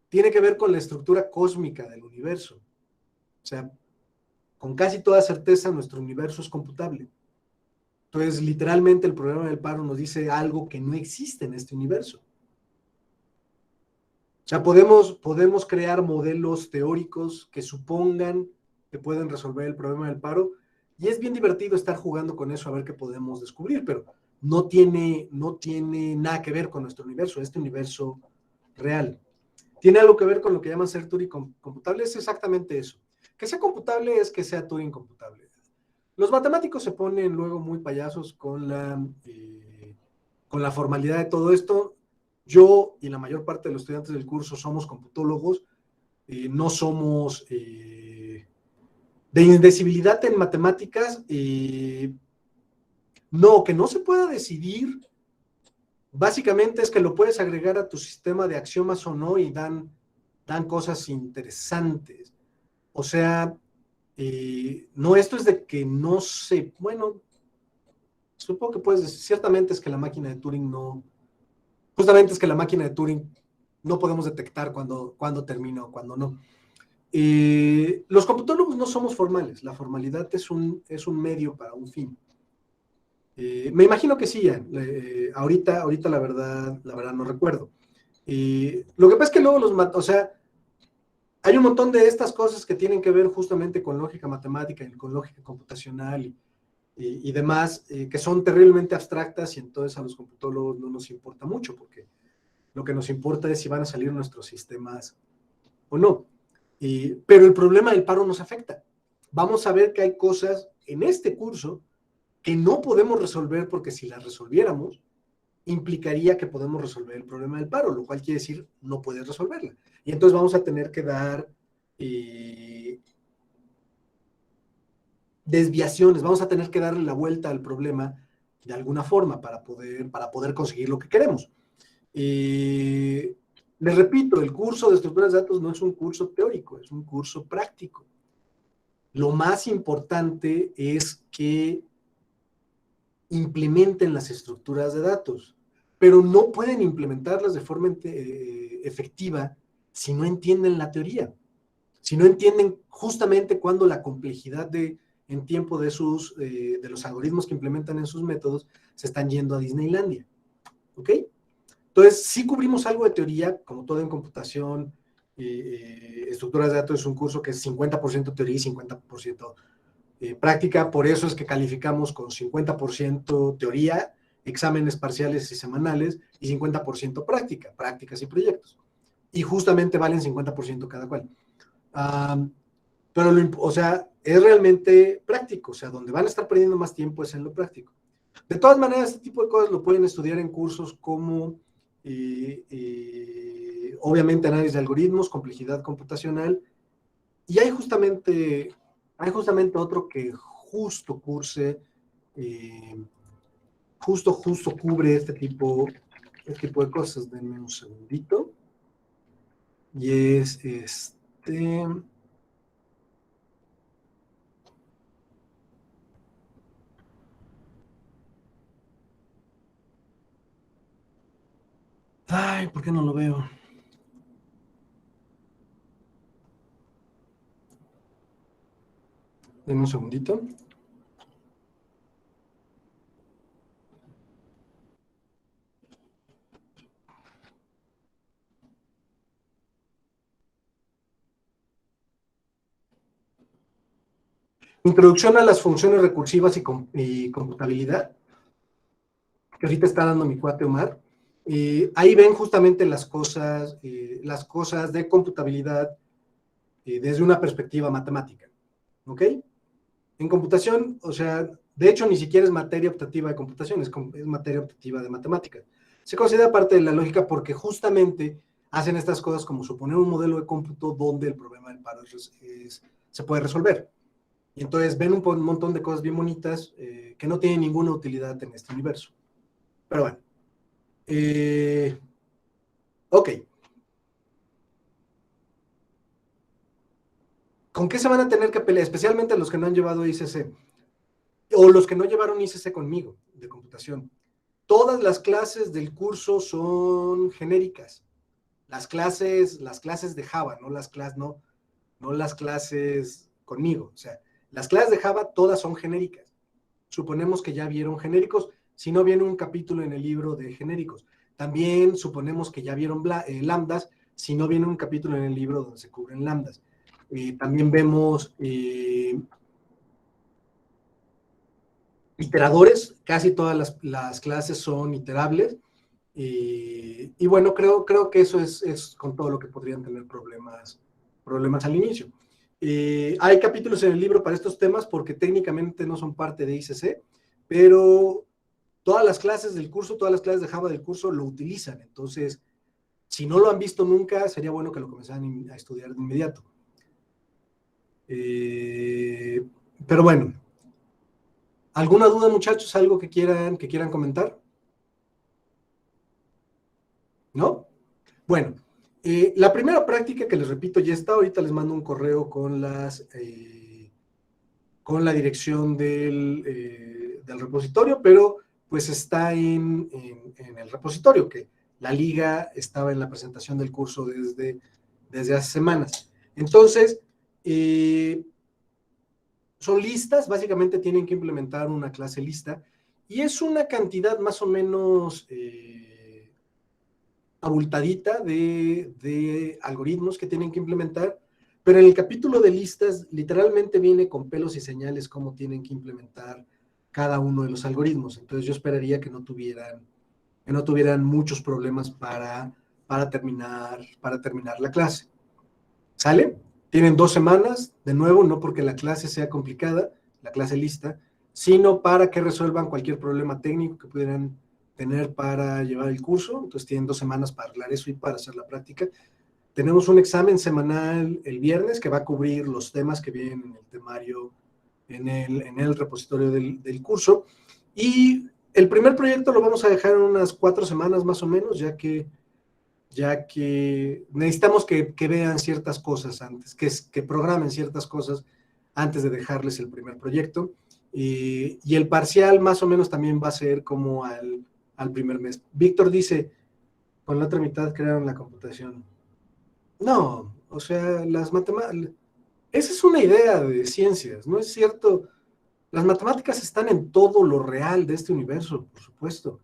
tiene que ver con la estructura cósmica del universo. O sea, con casi toda certeza nuestro universo es computable. Entonces, literalmente el problema del paro nos dice algo que no existe en este universo. O sea, podemos crear modelos teóricos que supongan que pueden resolver el problema del paro, y es bien divertido estar jugando con eso a ver qué podemos descubrir, pero no tiene nada que ver con nuestro universo, este universo real. Tiene algo que ver con lo que llaman ser Turing computable, es exactamente eso. Que sea computable es que sea Turing computable. Los matemáticos se ponen luego muy payasos con la formalidad de todo esto. Yo y la mayor parte de los estudiantes del curso somos computólogos, no somos de indecibilidad en matemáticas. No, que no se pueda decidir, básicamente es que lo puedes agregar a tu sistema de axiomas o no y dan cosas interesantes. O sea, no, esto es de que no sé, bueno, supongo que puedes decir, ciertamente es que la máquina de Turing no, justamente es que la máquina de Turing no podemos detectar cuando termina o cuando no. Los computólogos no somos formales, la formalidad es un medio para un fin. Me imagino que sí, ahorita la verdad no recuerdo. Lo que pasa es que luego o sea, hay un montón de estas cosas que tienen que ver justamente con lógica matemática y con lógica computacional y demás, que son terriblemente abstractas, y entonces a los computólogos no nos importa mucho, porque lo que nos importa es si van a salir nuestros sistemas o no. Pero el problema del paro nos afecta. Vamos a ver que hay cosas en este curso que no podemos resolver, porque si las resolviéramos, implicaría que podemos resolver el problema del paro, lo cual quiere decir no puedes resolverla. Y entonces vamos a tener que dar desviaciones, vamos a tener que darle la vuelta al problema de alguna forma para poder conseguir lo que queremos. Les repito, el curso de estructuras de datos no es un curso teórico, es un curso práctico. Lo más importante es que implementen las estructuras de datos, pero no pueden implementarlas de forma efectiva si no entienden la teoría, si no entienden justamente cuándo la complejidad en tiempo de los algoritmos que implementan en sus métodos se están yendo a Disneylandia. ¿Ok? Entonces, sí cubrimos algo de teoría, como todo en computación. Estructuras de datos es un curso que es 50% teoría y 50% práctica, por eso es que calificamos con 50% teoría, exámenes parciales y semanales, y 50% práctica, prácticas y proyectos. Y justamente valen 50% cada cual. Pero, o sea, es realmente práctico, o sea, donde van a estar perdiendo más tiempo es en lo práctico. De todas maneras, este tipo de cosas lo pueden estudiar en cursos como, obviamente, análisis de algoritmos, complejidad computacional, y hay justamente otro que justo cubre este tipo de cosas. Denme un segundito. Y es Ay, ¿por qué no lo veo? Denme un segundito. Introducción a las funciones recursivas y computabilidad, que ahorita está dando mi cuate Omar. Ahí ven justamente las cosas de computabilidad desde una perspectiva matemática, ¿ok? En computación, o sea, de hecho ni siquiera es materia optativa de computación, es materia optativa de matemáticas. Se considera parte de la lógica porque justamente hacen estas cosas como suponer un modelo de cómputo donde el problema del paro se puede resolver. Y entonces ven un montón de cosas bien bonitas que no tienen ninguna utilidad en este universo. Pero bueno. Ok. ¿Con qué se van a tener que pelear? Especialmente los que no han llevado ICC. O los que no llevaron ICC conmigo, de computación. Todas las clases del curso son genéricas. Las clases de Java, no las clases conmigo. O sea, las clases de Java todas son genéricas. Suponemos que ya vieron genéricos, si no viene un capítulo en el libro de genéricos. También suponemos que ya vieron lambdas, si no viene un capítulo en el libro donde se cubren lambdas. También vemos iteradores, casi todas las clases son iterables. Y bueno, creo que eso es con todo lo que podrían tener problemas al inicio. Hay capítulos en el libro para estos temas porque técnicamente no son parte de ICC, pero todas las clases del curso, todas las clases de Java del curso lo utilizan. Entonces, si no lo han visto nunca, sería bueno que lo comenzaran a estudiar de inmediato. Pero bueno, ¿alguna duda, muchachos? ¿Algo que quieran comentar? ¿No? Bueno, la primera práctica que les repito ya está, ahorita les mando un correo con con la dirección del repositorio, pero pues está en el repositorio, que la liga estaba en la presentación del curso desde hace semanas. Entonces, son listas, básicamente tienen que implementar una clase lista, y es una cantidad más o menos abultadita de algoritmos que tienen que implementar, pero en el capítulo de listas literalmente viene con pelos y señales cómo tienen que implementar cada uno de los algoritmos. Entonces yo esperaría que no tuvieran muchos problemas para terminar la clase. ¿Sale? Tienen 2 semanas, de nuevo, no porque la clase sea complicada, la clase lista, sino para que resuelvan cualquier problema técnico que pudieran tener para llevar el curso. Entonces tienen 2 semanas para arreglar eso y para hacer la práctica. Tenemos un examen semanal el viernes que va a cubrir los temas que vienen en el temario, en el repositorio del curso. Y el primer proyecto lo vamos a dejar en unas 4 semanas más o menos, ya que necesitamos que vean ciertas cosas antes, que programen ciertas cosas antes de dejarles el primer proyecto. Y el parcial más o menos también va a ser como al primer mes. Víctor dice, con la otra mitad crearon la computación. No, o sea, las matemáticas, esa es una idea de ciencias, ¿no es cierto? Las matemáticas están en todo lo real de este universo, por supuesto. O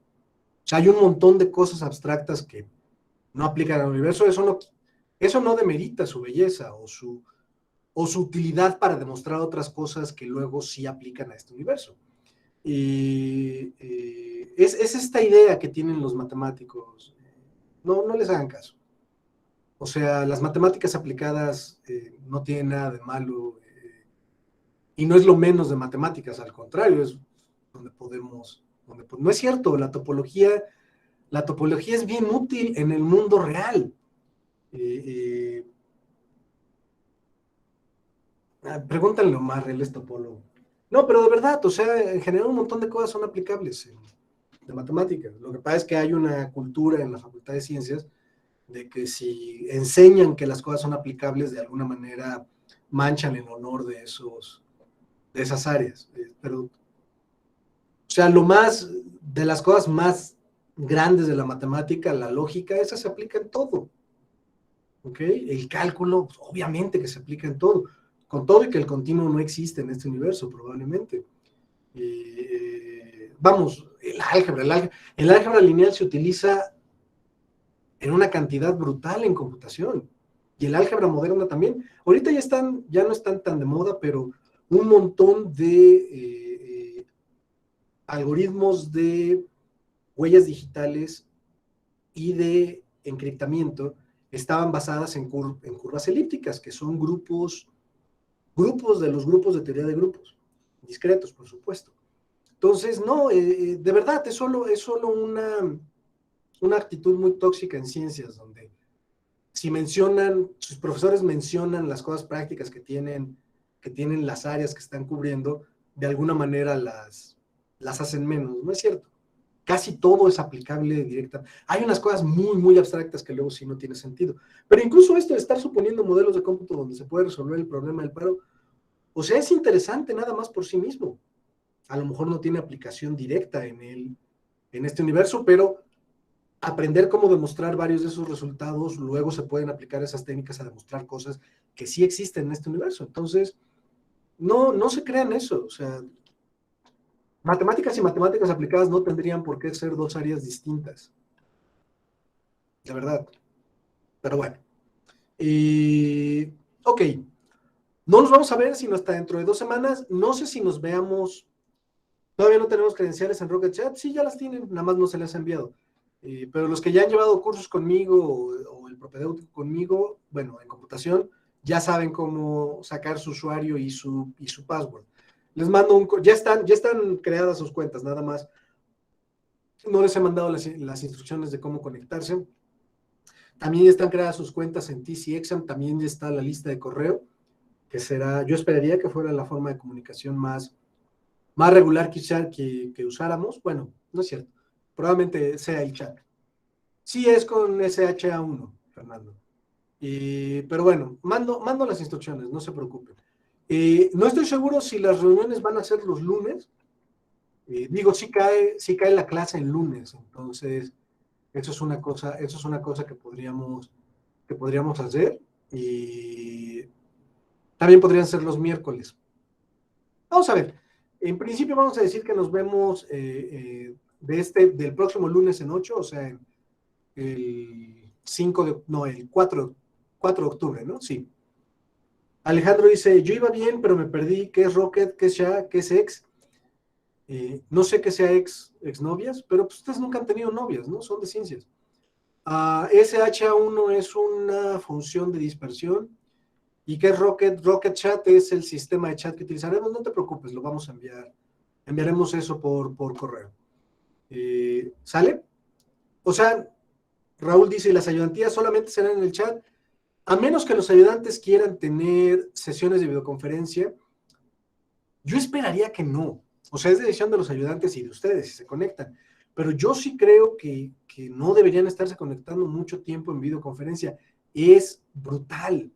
sea, hay un montón de cosas abstractas que no aplican al universo, eso no demerita su belleza o su utilidad para demostrar otras cosas que luego sí aplican a este universo. Y es esta idea que tienen los matemáticos. No les hagan caso. O sea, las matemáticas aplicadas no tienen nada de malo y no es lo menos de matemáticas, al contrario, es donde podemos... no es cierto, la topología es bien útil en el mundo real. Pregúntale a Omar, él es topólogo. No, pero de verdad, o sea, en general un montón de cosas son aplicables de matemáticas. Lo que pasa es que hay una cultura en la Facultad de Ciencias de que si enseñan que las cosas son aplicables, de alguna manera manchan el honor de esas áreas. Pero, o sea, de las cosas más grandes de la matemática, la lógica, esa se aplica en todo. ¿Ok? El cálculo, pues, obviamente que se aplica en todo, con todo y que el continuo no existe en este universo, probablemente. Vamos, el álgebra lineal se utiliza en una cantidad brutal en computación, y el álgebra moderna también. Ahorita ya no están tan de moda, pero un montón de algoritmos de huellas digitales y de encriptamiento estaban basadas en curvas elípticas, que son grupos de los grupos de teoría de grupos, discretos, por supuesto. Entonces, no, de verdad, es solo una actitud muy tóxica en ciencias, donde si sus profesores mencionan las cosas prácticas que tienen las áreas que están cubriendo, de alguna manera las hacen menos. No es cierto. Casi todo es aplicable directa. Hay unas cosas muy, muy abstractas que luego sí no tiene sentido. Pero incluso esto de estar suponiendo modelos de cómputo donde se puede resolver el problema del paro, o sea, es interesante nada más por sí mismo. A lo mejor no tiene aplicación directa en este universo, pero aprender cómo demostrar varios de esos resultados, luego se pueden aplicar esas técnicas a demostrar cosas que sí existen en este universo. Entonces, no se crean eso. O sea, matemáticas y matemáticas aplicadas no tendrían por qué ser dos áreas distintas. De verdad. Pero bueno. Ok. No nos vamos a ver sino hasta dentro de 2 semanas. No sé si nos veamos. Todavía no tenemos credenciales en Rocket Chat. Sí, ya las tienen, nada más no se les ha enviado. Pero los que ya han llevado cursos conmigo o el propedéutico conmigo, bueno, en computación, ya saben cómo sacar su usuario y su password. Les mando ya están creadas sus cuentas, nada más. No les he mandado las instrucciones de cómo conectarse. También ya están creadas sus cuentas en TC Exam, también ya está la lista de correo, que yo esperaría que fuera la forma de comunicación más regular que usáramos. Bueno, no es cierto. Probablemente sea el chat. Sí es con SHA1, Fernando. Pero bueno, mando las instrucciones, no se preocupen. No estoy seguro si las reuniones van a ser los lunes. Digo, sí cae la clase en lunes, entonces eso es una cosa que podríamos hacer. Y también podrían ser los miércoles. Vamos a ver. En principio vamos a decir que nos vemos del próximo lunes en 8, o sea, el 4 de octubre, ¿no? Sí. Alejandro dice, yo iba bien, pero me perdí. ¿Qué es Rocket? ¿Qué es SHA? ¿Qué es ex? No sé qué sea exnovias, pero pues ustedes nunca han tenido novias, ¿no? Son de ciencias. SHA1 es una función de dispersión. ¿Y qué es Rocket? Rocket Chat es el sistema de chat que utilizaremos. No te preocupes, lo vamos a enviar. Enviaremos eso por correo. ¿Sale? O sea, Raúl dice, las ayudantías solamente serán en el chat, a menos que los ayudantes quieran tener sesiones de videoconferencia. Yo esperaría que no. O sea, es decisión de los ayudantes y de ustedes si se conectan. Pero yo sí creo que no deberían estarse conectando mucho tiempo en videoconferencia. Es brutal.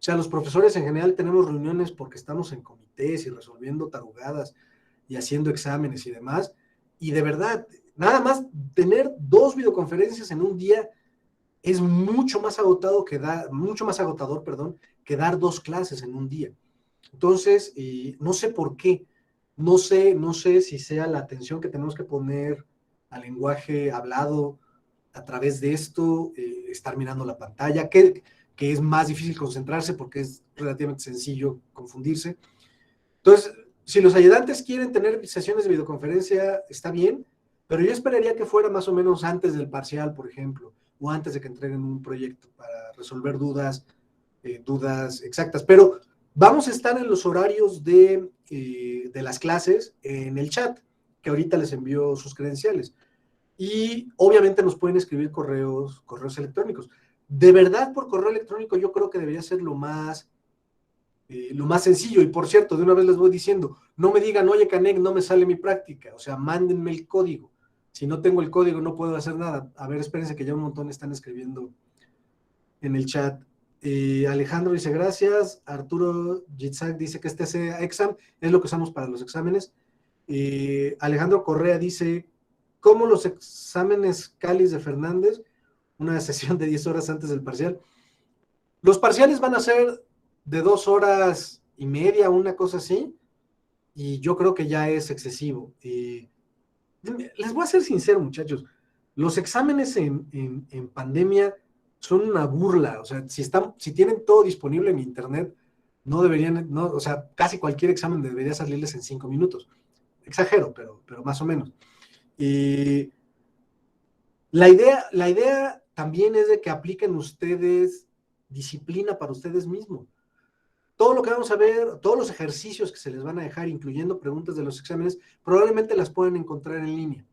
O sea, los profesores en general tenemos reuniones porque estamos en comités y resolviendo tarugadas y haciendo exámenes y demás. Y de verdad, nada más tener 2 videoconferencias en un día es mucho más agotador, que dar 2 clases en un día. Entonces, no sé por qué. No sé si sea la atención que tenemos que poner al lenguaje hablado a través de esto, estar mirando la pantalla, que es más difícil concentrarse porque es relativamente sencillo confundirse. Entonces, si los ayudantes quieren tener sesiones de videoconferencia, está bien, pero yo esperaría que fuera más o menos antes del parcial, por ejemplo, o antes de que entreguen un proyecto para resolver dudas exactas. Pero vamos a estar en los horarios de las clases en el chat, que ahorita les envío sus credenciales. Y obviamente nos pueden escribir correos electrónicos. De verdad, por correo electrónico yo creo que debería ser lo más sencillo. Y por cierto, de una vez les voy diciendo, no me digan, oye, Canek, no me sale mi práctica. O sea, mándenme el código. Si no tengo el código, no puedo hacer nada. A ver, espérense que ya un montón están escribiendo en el chat. Alejandro dice, gracias. Arturo Jitzak dice que exam es lo que usamos para los exámenes. Alejandro Correa dice, ¿cómo los exámenes Cáliz de Fernández? Una sesión de 10 horas antes del parcial. Los parciales van a ser de 2 horas y media, una cosa así, y yo creo que ya es excesivo. Les voy a ser sincero, muchachos, los exámenes en pandemia son una burla. O sea, si tienen todo disponible en internet, no deberían, no, o sea, casi cualquier examen debería salirles en 5 minutos. Exagero, pero más o menos. Y la idea también es de que apliquen ustedes disciplina para ustedes mismos. Todo lo que vamos a ver, todos los ejercicios que se les van a dejar, incluyendo preguntas de los exámenes, probablemente las pueden encontrar en línea.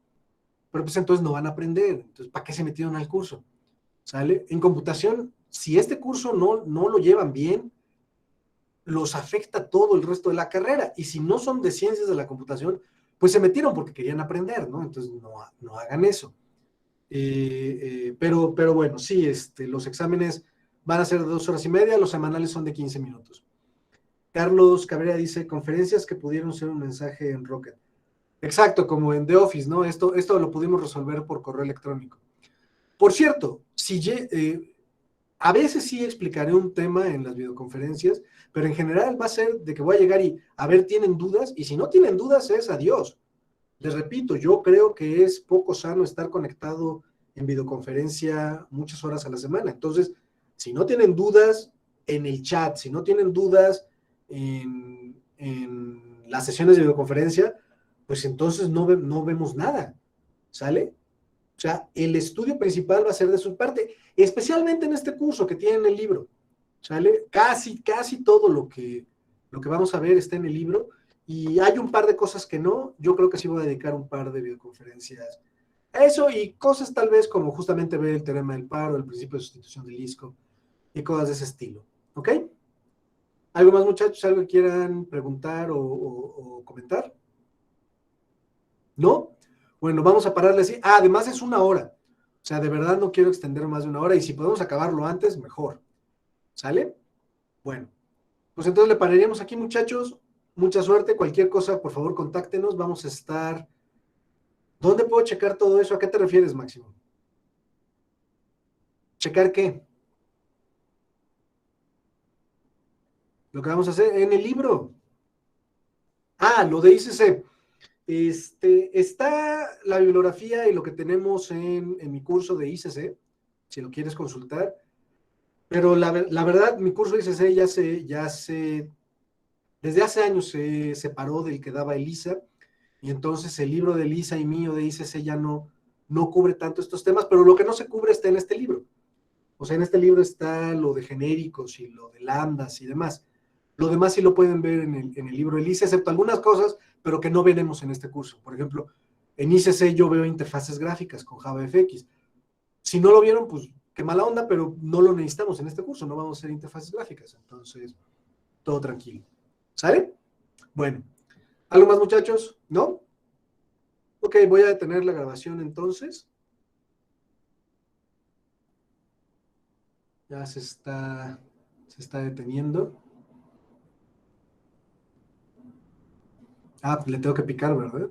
Pero pues entonces no van a aprender. Entonces, ¿para qué se metieron al curso? ¿Sale? En computación, si este curso no lo llevan bien, los afecta todo el resto de la carrera. Y si no son de ciencias de la computación, pues se metieron porque querían aprender, ¿no? Entonces no hagan eso. Pero bueno, sí, los exámenes van a ser de 2 horas y media, los semanales son de 15 minutos. Carlos Cabrera dice, conferencias que pudieron ser un mensaje en Rocket. Exacto, como en The Office, ¿no? Esto lo pudimos resolver por correo electrónico. Por cierto, a veces sí explicaré un tema en las videoconferencias, pero en general va a ser de que voy a llegar y, a ver, ¿tienen dudas? Y si no tienen dudas es adiós. Les repito, yo creo que es poco sano estar conectado en videoconferencia muchas horas a la semana. Entonces, si no tienen dudas en el chat, si no tienen dudas en las sesiones de videoconferencia, pues entonces no vemos nada, ¿sale? O sea, el estudio principal va a ser de su parte, especialmente en este curso que tienen el libro, ¿sale? Casi todo lo que vamos a ver está en el libro, y hay un par de cosas que no. Yo creo que sí voy a dedicar un par de videoconferencias a eso, y cosas tal vez como justamente ver el teorema del paro, el principio de sustitución del ISCO y cosas de ese estilo, ¿ok? ¿Algo más, muchachos? ¿Algo que quieran preguntar o comentar? ¿No? Bueno, vamos a pararle así. Además es 1 hora. O sea, de verdad no quiero extender más de 1 hora, y si podemos acabarlo antes, mejor. ¿Sale? Bueno, pues entonces le pararíamos aquí, muchachos. Mucha suerte. Cualquier cosa, por favor, contáctenos. Vamos a estar... ¿Dónde puedo checar todo eso? ¿A qué te refieres, Máximo? ¿Checar qué? Lo que vamos a hacer en el libro. Lo de ICC. Está la bibliografía y lo que tenemos en mi curso de ICC, si lo quieres consultar. Pero la verdad, mi curso de ICC desde hace años se separó del que daba Elisa, y entonces el libro de Elisa y mío de ICC ya no cubre tanto estos temas, pero lo que no se cubre está en este libro. O sea, en este libro está lo de genéricos y lo de lambdas y demás. Lo demás sí lo pueden ver en el libro de Elisa, excepto algunas cosas, pero que no veremos en este curso. Por ejemplo, en ICC yo veo interfaces gráficas con JavaFX. Si no lo vieron, pues qué mala onda, pero no lo necesitamos en este curso, no vamos a hacer interfaces gráficas. Entonces, todo tranquilo. ¿Sale? Bueno, ¿algo más, muchachos? ¿No? Ok, voy a detener la grabación entonces. Ya se está deteniendo. Pues le tengo que picar, ¿verdad?